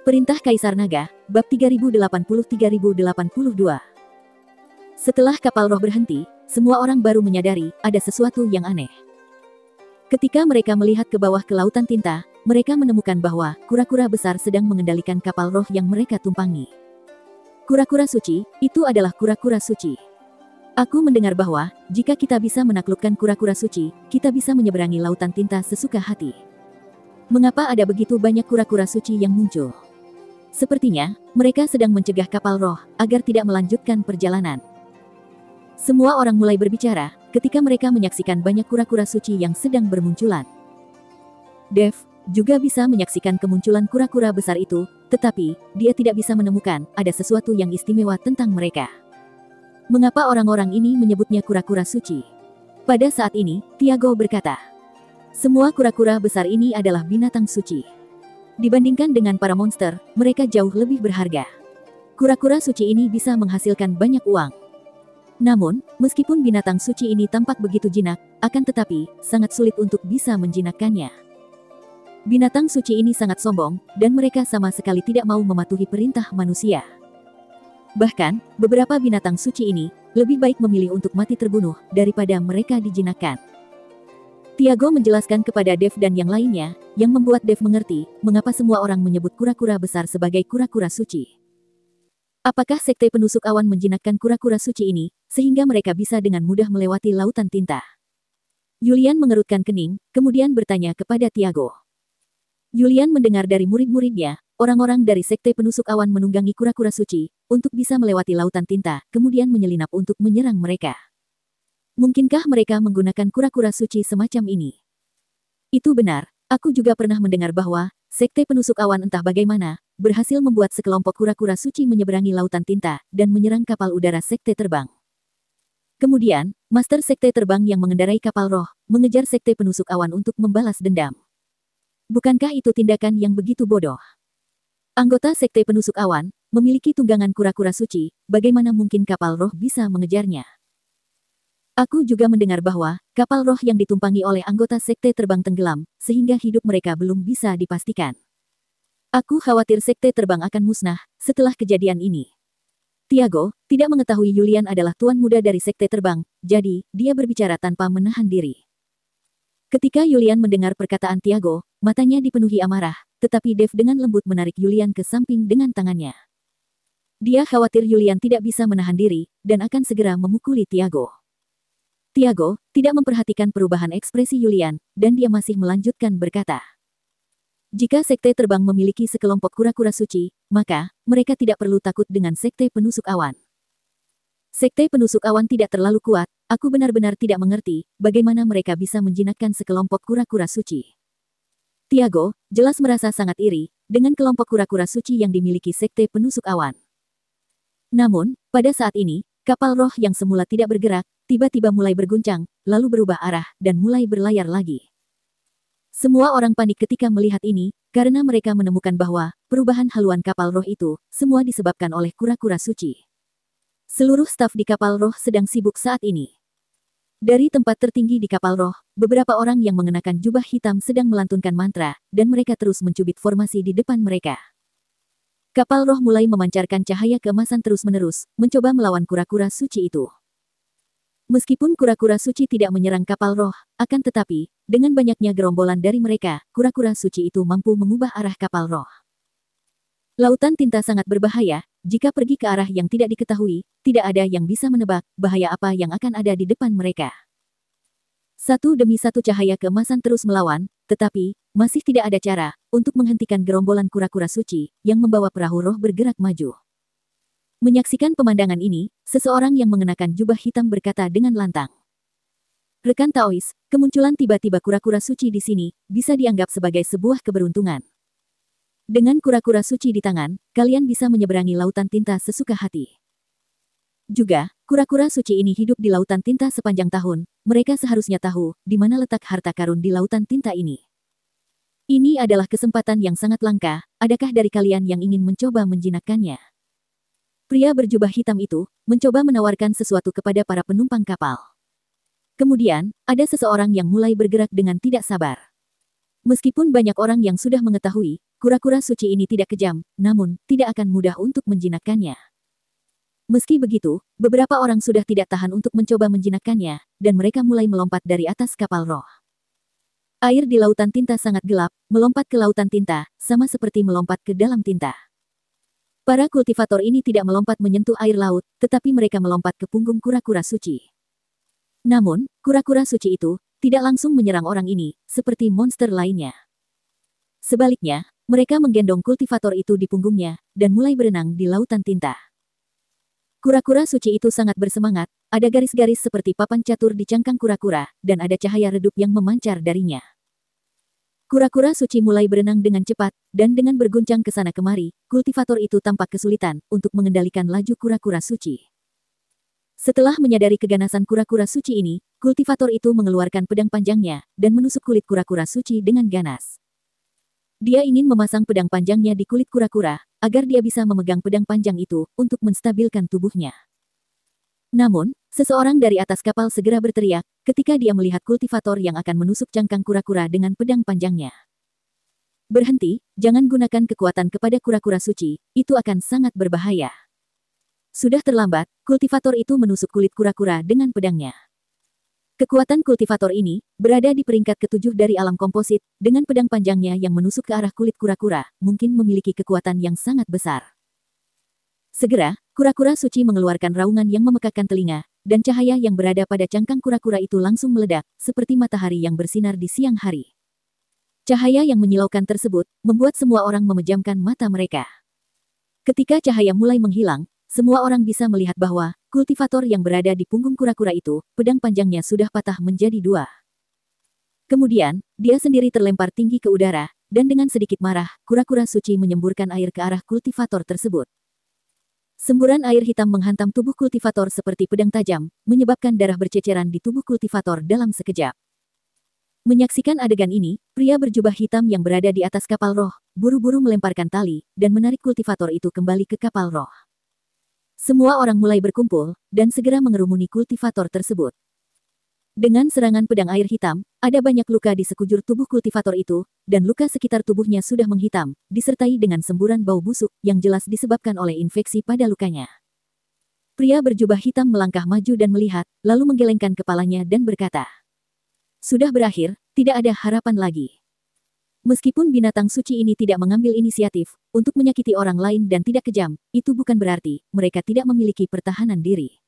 Perintah Kaisar Naga, bab 3080-3082. Setelah kapal roh berhenti, semua orang baru menyadari ada sesuatu yang aneh. Ketika mereka melihat ke bawah ke lautan tinta, mereka menemukan bahwa kura-kura besar sedang mengendalikan kapal roh yang mereka tumpangi. Kura-kura suci, itu adalah kura-kura suci. Aku mendengar bahwa, jika kita bisa menaklukkan kura-kura suci, kita bisa menyeberangi lautan tinta sesuka hati. Mengapa ada begitu banyak kura-kura suci yang muncul? Sepertinya, mereka sedang mencegah kapal roh, agar tidak melanjutkan perjalanan. Semua orang mulai berbicara, ketika mereka menyaksikan banyak kura-kura suci yang sedang bermunculan. Dev juga bisa menyaksikan kemunculan kura-kura besar itu, tetapi, dia tidak bisa menemukan, ada sesuatu yang istimewa tentang mereka. Mengapa orang-orang ini menyebutnya kura-kura suci? Pada saat ini, Tiago berkata, semua kura-kura besar ini adalah binatang suci. Dibandingkan dengan para monster, mereka jauh lebih berharga. Kura-kura suci ini bisa menghasilkan banyak uang. Namun, meskipun binatang suci ini tampak begitu jinak, akan tetapi, sangat sulit untuk bisa menjinakkannya. Binatang suci ini sangat sombong, dan mereka sama sekali tidak mau mematuhi perintah manusia. Bahkan, beberapa binatang suci ini, lebih baik memilih untuk mati terbunuh, daripada mereka dijinakkan. Tiago menjelaskan kepada Dev dan yang lainnya, yang membuat Dev mengerti, mengapa semua orang menyebut kura-kura besar sebagai kura-kura suci. Apakah sekte penusuk awan menjinakkan kura-kura suci ini, sehingga mereka bisa dengan mudah melewati lautan tinta? Julian mengerutkan kening, kemudian bertanya kepada Tiago. Julian mendengar dari murid-muridnya, orang-orang dari sekte penusuk awan menunggangi kura-kura suci, untuk bisa melewati lautan tinta, kemudian menyelinap untuk menyerang mereka. Mungkinkah mereka menggunakan kura-kura suci semacam ini? Itu benar, aku juga pernah mendengar bahwa, sekte penusuk awan entah bagaimana, berhasil membuat sekelompok kura-kura suci menyeberangi lautan tinta, dan menyerang kapal udara sekte terbang. Kemudian, master sekte terbang yang mengendarai kapal roh, mengejar sekte penusuk awan untuk membalas dendam. Bukankah itu tindakan yang begitu bodoh? Anggota sekte penusuk awan, memiliki tunggangan kura-kura suci, bagaimana mungkin kapal roh bisa mengejarnya? Aku juga mendengar bahwa, kapal roh yang ditumpangi oleh anggota sekte terbang tenggelam, sehingga hidup mereka belum bisa dipastikan. Aku khawatir sekte terbang akan musnah, setelah kejadian ini. Tiago, tidak mengetahui Julian adalah tuan muda dari sekte terbang, jadi, dia berbicara tanpa menahan diri. Ketika Julian mendengar perkataan Tiago, matanya dipenuhi amarah, tetapi Dev dengan lembut menarik Julian ke samping dengan tangannya. Dia khawatir Julian tidak bisa menahan diri, dan akan segera memukuli Tiago. Tiago tidak memperhatikan perubahan ekspresi Julian, dan dia masih melanjutkan berkata, jika sekte terbang memiliki sekelompok kura-kura suci, maka mereka tidak perlu takut dengan sekte penusuk awan. Sekte penusuk awan tidak terlalu kuat, aku benar-benar tidak mengerti bagaimana mereka bisa menjinakkan sekelompok kura-kura suci. Tiago jelas merasa sangat iri dengan kelompok kura-kura suci yang dimiliki sekte penusuk awan. Namun, pada saat ini, kapal roh yang semula tidak bergerak, tiba-tiba mulai berguncang, lalu berubah arah, dan mulai berlayar lagi. Semua orang panik ketika melihat ini, karena mereka menemukan bahwa, perubahan haluan kapal roh itu, semua disebabkan oleh kura-kura suci. Seluruh staf di kapal roh sedang sibuk saat ini. Dari tempat tertinggi di kapal roh, beberapa orang yang mengenakan jubah hitam sedang melantunkan mantra, dan mereka terus mencubit formasi di depan mereka. Kapal roh mulai memancarkan cahaya keemasan terus-menerus, mencoba melawan kura-kura suci itu. Meskipun kura-kura suci tidak menyerang kapal roh, akan tetapi, dengan banyaknya gerombolan dari mereka, kura-kura suci itu mampu mengubah arah kapal roh. Lautan tinta sangat berbahaya, jika pergi ke arah yang tidak diketahui, tidak ada yang bisa menebak bahaya apa yang akan ada di depan mereka. Satu demi satu cahaya keemasan terus melawan, tetapi, masih tidak ada cara untuk menghentikan gerombolan kura-kura suci yang membawa perahu roh bergerak maju. Menyaksikan pemandangan ini, seseorang yang mengenakan jubah hitam berkata dengan lantang. Rekan Taois, kemunculan tiba-tiba kura-kura suci di sini, bisa dianggap sebagai sebuah keberuntungan. Dengan kura-kura suci di tangan, kalian bisa menyeberangi lautan tinta sesuka hati. Juga, kura-kura suci ini hidup di lautan tinta sepanjang tahun, mereka seharusnya tahu, di mana letak harta karun di lautan tinta ini. Ini adalah kesempatan yang sangat langka, adakah dari kalian yang ingin mencoba menjinakkannya? Pria berjubah hitam itu, mencoba menawarkan sesuatu kepada para penumpang kapal. Kemudian, ada seseorang yang mulai bergerak dengan tidak sabar. Meskipun banyak orang yang sudah mengetahui kura-kura suci ini tidak kejam, namun tidak akan mudah untuk menjinakkannya. Meski begitu, beberapa orang sudah tidak tahan untuk mencoba menjinakkannya, dan mereka mulai melompat dari atas kapal roh. Air di lautan tinta sangat gelap, melompat ke lautan tinta, sama seperti melompat ke dalam tinta. Para kultivator ini tidak melompat menyentuh air laut, tetapi mereka melompat ke punggung kura-kura suci. Namun, kura-kura suci itu tidak langsung menyerang orang ini, seperti monster lainnya. Sebaliknya, mereka menggendong kultivator itu di punggungnya, dan mulai berenang di lautan tinta. Kura-kura suci itu sangat bersemangat, ada garis-garis seperti papan catur di cangkang kura-kura, dan ada cahaya redup yang memancar darinya. Kura-kura suci mulai berenang dengan cepat, dan dengan berguncang ke sana kemari, kultivator itu tampak kesulitan untuk mengendalikan laju kura-kura suci. Setelah menyadari keganasan kura-kura suci ini, kultivator itu mengeluarkan pedang panjangnya, dan menusuk kulit kura-kura suci dengan ganas. Dia ingin memasang pedang panjangnya di kulit kura-kura, agar dia bisa memegang pedang panjang itu untuk menstabilkan tubuhnya. Namun, seseorang dari atas kapal segera berteriak ketika dia melihat kultivator yang akan menusuk cangkang kura-kura dengan pedang panjangnya. Berhenti, jangan gunakan kekuatan kepada kura-kura suci, itu akan sangat berbahaya. Sudah terlambat, kultivator itu menusuk kulit kura-kura dengan pedangnya. Kekuatan kultivator ini berada di peringkat ketujuh dari alam komposit, dengan pedang panjangnya yang menusuk ke arah kulit kura-kura, mungkin memiliki kekuatan yang sangat besar. Segera, kura-kura suci mengeluarkan raungan yang memekakkan telinga, dan cahaya yang berada pada cangkang kura-kura itu langsung meledak, seperti matahari yang bersinar di siang hari. Cahaya yang menyilaukan tersebut membuat semua orang memejamkan mata mereka. Ketika cahaya mulai menghilang, semua orang bisa melihat bahwa kultivator yang berada di punggung kura-kura itu, pedang panjangnya sudah patah menjadi dua. Kemudian, dia sendiri terlempar tinggi ke udara, dan dengan sedikit marah, kura-kura suci menyemburkan air ke arah kultivator tersebut. Semburan air hitam menghantam tubuh kultivator seperti pedang tajam, menyebabkan darah berceceran di tubuh kultivator dalam sekejap. Menyaksikan adegan ini, pria berjubah hitam yang berada di atas kapal roh, buru-buru melemparkan tali, dan menarik kultivator itu kembali ke kapal roh. Semua orang mulai berkumpul, dan segera mengerumuni kultivator tersebut. Dengan serangan pedang air hitam, ada banyak luka di sekujur tubuh kultivator itu, dan luka sekitar tubuhnya sudah menghitam, disertai dengan semburan bau busuk yang jelas disebabkan oleh infeksi pada lukanya. Pria berjubah hitam melangkah maju dan melihat, lalu menggelengkan kepalanya dan berkata, "Sudah berakhir, tidak ada harapan lagi." Meskipun binatang suci ini tidak mengambil inisiatif untuk menyakiti orang lain dan tidak kejam, itu bukan berarti mereka tidak memiliki pertahanan diri.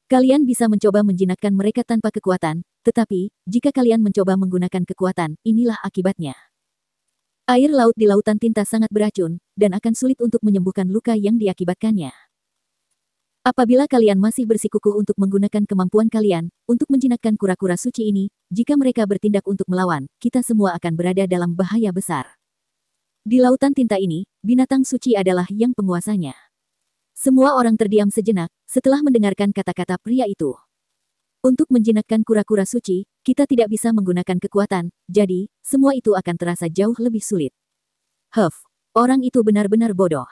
Kalian bisa mencoba menjinakkan mereka tanpa kekuatan, tetapi jika kalian mencoba menggunakan kekuatan, inilah akibatnya. Air laut di lautan tinta sangat beracun, dan akan sulit untuk menyembuhkan luka yang diakibatkannya. Apabila kalian masih bersikukuh untuk menggunakan kemampuan kalian untuk menjinakkan kura-kura suci ini, jika mereka bertindak untuk melawan, kita semua akan berada dalam bahaya besar. Di lautan tinta ini, binatang suci adalah yang penguasanya. Semua orang terdiam sejenak setelah mendengarkan kata-kata pria itu. Untuk menjinakkan kura-kura suci, kita tidak bisa menggunakan kekuatan, jadi semua itu akan terasa jauh lebih sulit. Orang itu benar-benar bodoh.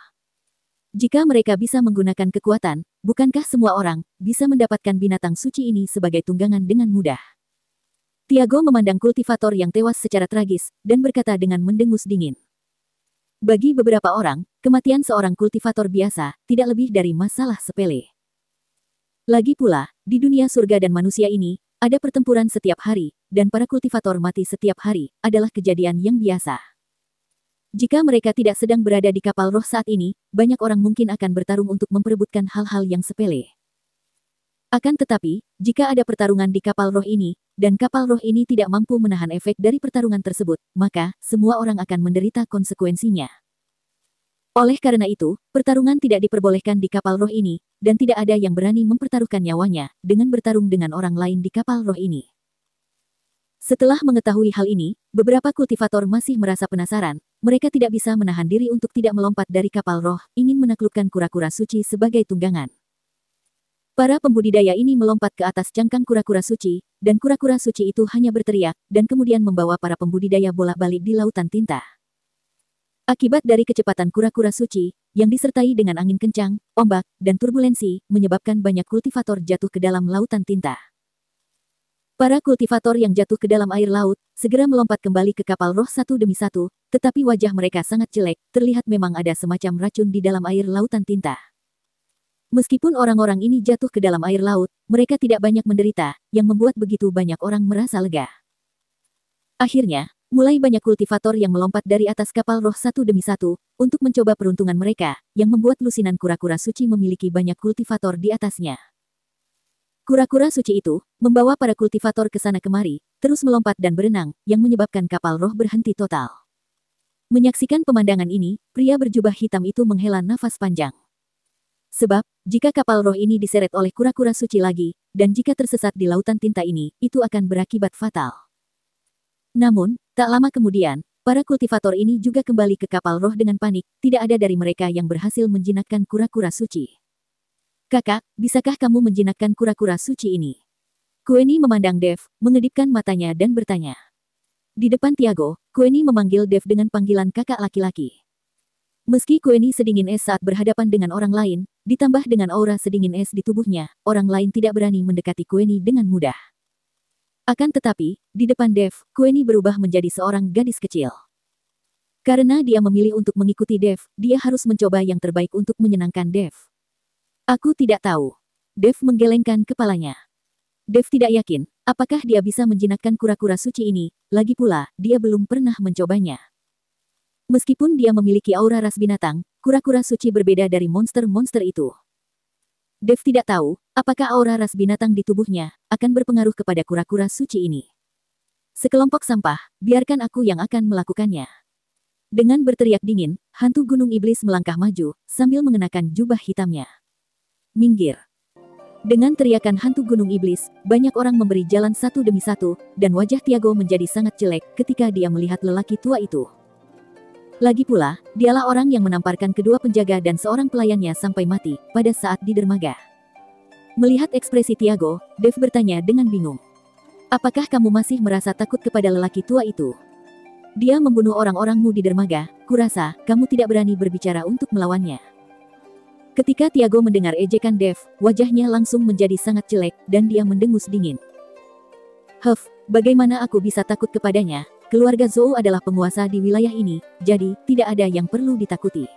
Jika mereka bisa menggunakan kekuatan, bukankah semua orang bisa mendapatkan binatang suci ini sebagai tunggangan dengan mudah? Tiago memandang kultivator yang tewas secara tragis, dan berkata dengan mendengus dingin. Bagi beberapa orang, kematian seorang kultivator biasa tidak lebih dari masalah sepele. Lagi pula, di dunia surga dan manusia ini, ada pertempuran setiap hari, dan para kultivator mati setiap hari, adalah kejadian yang biasa. Jika mereka tidak sedang berada di kapal roh saat ini, banyak orang mungkin akan bertarung untuk memperebutkan hal-hal yang sepele. Akan tetapi, jika ada pertarungan di kapal roh ini, dan kapal roh ini tidak mampu menahan efek dari pertarungan tersebut, maka semua orang akan menderita konsekuensinya. Oleh karena itu, pertarungan tidak diperbolehkan di kapal roh ini, dan tidak ada yang berani mempertaruhkan nyawanya dengan bertarung dengan orang lain di kapal roh ini. Setelah mengetahui hal ini, beberapa kultivator masih merasa penasaran. Mereka tidak bisa menahan diri untuk tidak melompat dari kapal roh, ingin menaklukkan kura-kura suci sebagai tunggangan. Para pembudidaya ini melompat ke atas cangkang kura-kura suci, dan kura-kura suci itu hanya berteriak, dan kemudian membawa para pembudidaya bolak-balik di lautan tinta. Akibat dari kecepatan kura-kura suci, yang disertai dengan angin kencang, ombak, dan turbulensi, menyebabkan banyak kultivator jatuh ke dalam lautan tinta. Para kultivator yang jatuh ke dalam air laut, segera melompat kembali ke kapal roh satu demi satu, tetapi wajah mereka sangat jelek, terlihat memang ada semacam racun di dalam air lautan tinta. Meskipun orang-orang ini jatuh ke dalam air laut, mereka tidak banyak menderita, yang membuat begitu banyak orang merasa lega. Akhirnya, mulai banyak kultivator yang melompat dari atas kapal roh satu demi satu, untuk mencoba peruntungan mereka, yang membuat lusinan kura-kura suci memiliki banyak kultivator di atasnya. Kura-kura suci itu membawa para kultivator ke sana kemari, terus melompat dan berenang, yang menyebabkan kapal roh berhenti total. Menyaksikan pemandangan ini, pria berjubah hitam itu menghela nafas panjang. Sebab, jika kapal roh ini diseret oleh kura-kura suci lagi, dan jika tersesat di lautan tinta ini, itu akan berakibat fatal. Namun, tak lama kemudian, para kultivator ini juga kembali ke kapal roh dengan panik, tidak ada dari mereka yang berhasil menjinakkan kura-kura suci. Kakak, bisakah kamu menjinakkan kura-kura suci ini? Queenie memandang Dev, mengedipkan matanya dan bertanya. Di depan Tiago, Queenie memanggil Dev dengan panggilan kakak laki-laki. Meski Queenie sedingin es saat berhadapan dengan orang lain, ditambah dengan aura sedingin es di tubuhnya, orang lain tidak berani mendekati Queenie dengan mudah. Akan tetapi, di depan Dev, Queenie berubah menjadi seorang gadis kecil. Karena dia memilih untuk mengikuti Dev, dia harus mencoba yang terbaik untuk menyenangkan Dev. Aku tidak tahu. Dev menggelengkan kepalanya. Dev tidak yakin, apakah dia bisa menjinakkan kura-kura suci ini, lagi pula, dia belum pernah mencobanya. Meskipun dia memiliki aura ras binatang, kura-kura suci berbeda dari monster-monster itu. Dev tidak tahu, apakah aura ras binatang di tubuhnya akan berpengaruh kepada kura-kura suci ini. Sekelompok sampah, biarkan aku yang akan melakukannya. Dengan berteriak dingin, hantu gunung iblis melangkah maju, sambil mengenakan jubah hitamnya. Minggir. Dengan teriakan hantu gunung iblis, banyak orang memberi jalan satu demi satu, dan wajah Tiago menjadi sangat jelek ketika dia melihat lelaki tua itu. Lagi pula, dialah orang yang menamparkan kedua penjaga dan seorang pelayannya sampai mati, pada saat di dermaga. Melihat ekspresi Tiago, Dev bertanya dengan bingung. Apakah kamu masih merasa takut kepada lelaki tua itu? Dia membunuh orang-orangmu di dermaga, kurasa, kamu tidak berani berbicara untuk melawannya. Ketika Tiago mendengar ejekan Dev, wajahnya langsung menjadi sangat jelek, dan dia mendengus dingin. Huff, bagaimana aku bisa takut kepadanya? Keluarga Zhou adalah penguasa di wilayah ini, jadi, tidak ada yang perlu ditakuti.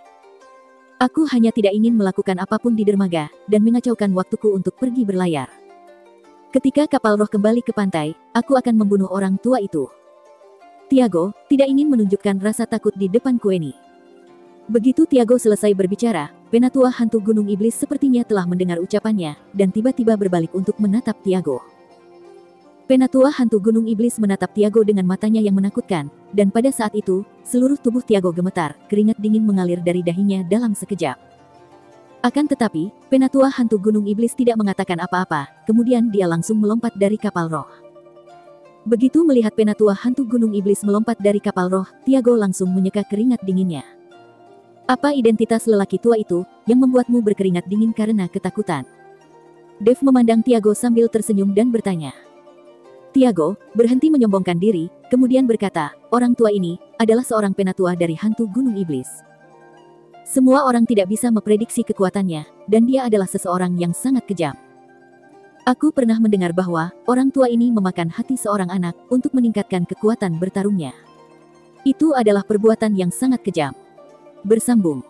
Aku hanya tidak ingin melakukan apapun di dermaga, dan mengacaukan waktuku untuk pergi berlayar. Ketika kapal roh kembali ke pantai, aku akan membunuh orang tua itu. Tiago tidak ingin menunjukkan rasa takut di depan Queenie. Begitu Tiago selesai berbicara, penatua hantu gunung iblis sepertinya telah mendengar ucapannya, dan tiba-tiba berbalik untuk menatap Tiago. Penatua hantu gunung iblis menatap Tiago dengan matanya yang menakutkan, dan pada saat itu, seluruh tubuh Tiago gemetar, keringat dingin mengalir dari dahinya dalam sekejap. Akan tetapi, penatua hantu gunung iblis tidak mengatakan apa-apa, kemudian dia langsung melompat dari kapal roh. Begitu melihat penatua hantu gunung iblis melompat dari kapal roh, Tiago langsung menyeka keringat dinginnya. Apa identitas lelaki tua itu, yang membuatmu berkeringat dingin karena ketakutan? Dev memandang Tiago sambil tersenyum dan bertanya. Tiago berhenti menyombongkan diri, kemudian berkata, orang tua ini adalah seorang penatua dari hantu gunung iblis. Semua orang tidak bisa memprediksi kekuatannya, dan dia adalah seseorang yang sangat kejam. Aku pernah mendengar bahwa orang tua ini memakan hati seorang anak untuk meningkatkan kekuatan bertarungnya. Itu adalah perbuatan yang sangat kejam. Bersambung.